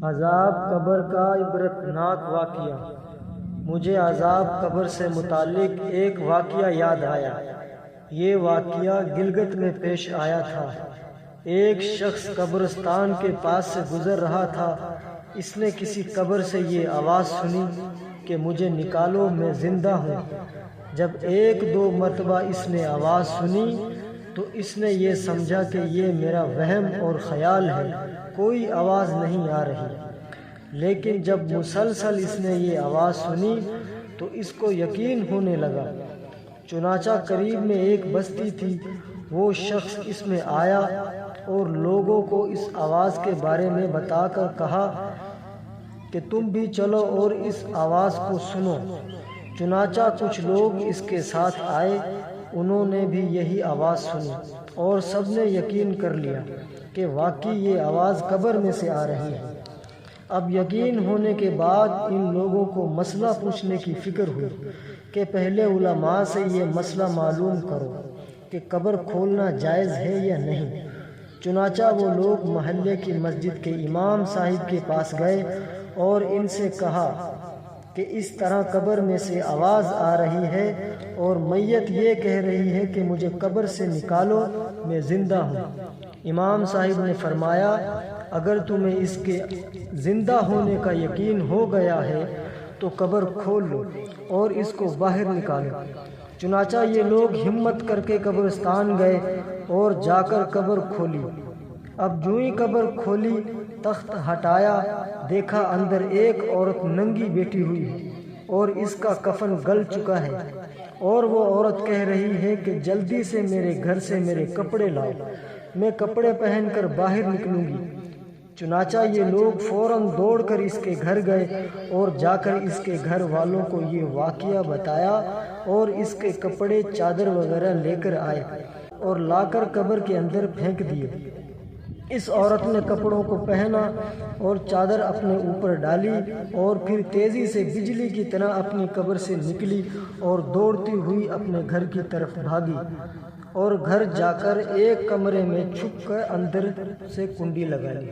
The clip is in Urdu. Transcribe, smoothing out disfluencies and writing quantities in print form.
عذاب قبر کا عبرتناک واقعہ۔ مجھے عذاب قبر سے متعلق ایک واقعہ یاد آیا۔ یہ واقعہ گلگت میں پیش آیا تھا۔ ایک شخص قبرستان کے پاس سے گزر رہا تھا۔ اس نے کسی قبر سے یہ آواز سنی کہ مجھے نکالو، میں زندہ ہوں۔ جب ایک دو مرتبہ اس نے آواز سنی تو اس نے یہ سمجھا کہ یہ میرا وہم اور خیال ہے، کوئی آواز نہیں آ رہی۔ لیکن جب مسلسل اس نے یہ آواز سنی تو اس کو یقین ہونے لگا۔ چنانچہ قریب میں ایک بستی تھی، وہ شخص اس میں آیا اور لوگوں کو اس آواز کے بارے میں بتا کر کہا کہ تم بھی چلو اور اس آواز کو سنو۔ چنانچہ کچھ لوگ اس کے ساتھ آئے، انہوں نے بھی یہی آواز سنی اور سب نے یقین کر لیا کہ واقعی یہ آواز قبر میں سے آ رہی ہے۔ اب یقین ہونے کے بعد ان لوگوں کو مسئلہ پوچھنے کی فکر ہوئی کہ پہلے علماء سے یہ مسئلہ معلوم کرو کہ قبر کھولنا جائز ہے یا نہیں۔ چنانچہ وہ لوگ محلے کی مسجد کے امام صاحب کے پاس گئے اور ان سے کہا کہ اس طرح قبر میں سے آواز آ رہی ہے اور میت یہ کہہ رہی ہے کہ مجھے قبر سے نکالو، میں زندہ ہوں۔ امام صاحب نے فرمایا، اگر تمہیں اس کے زندہ ہونے کا یقین ہو گیا ہے تو قبر کھول لو اور اس کو باہر نکالو۔ چنانچہ یہ لوگ ہمت کر کے قبرستان گئے اور جا کر قبر کھولی۔ اب جوں ہی قبر کھولی، تخت ہٹایا، دیکھا اندر ایک عورت ننگی بیٹھی ہوئی ہے اور اس کا کفن گل چکا ہے، اور وہ عورت کہہ رہی ہے کہ جلدی سے میرے گھر سے میرے کپڑے لاؤ، میں کپڑے پہن کر باہر نکلوں گی۔ چنانچہ یہ لوگ فوراً دوڑ کر اس کے گھر گئے اور جا کر اس کے گھر والوں کو یہ واقعہ بتایا اور اس کے کپڑے، چادر وغیرہ لے کر آئے اور لا کر قبر کے اندر پھینک دیے۔ اس عورت نے کپڑوں کو پہنا اور چادر اپنے اوپر ڈالی اور پھر تیزی سے بجلی کی طرح اپنی قبر سے نکلی اور دوڑتی ہوئی اپنے گھر کی طرف بھاگی اور گھر جا کر ایک کمرے میں چھپ کر اندر سے کنڈی لگا لی۔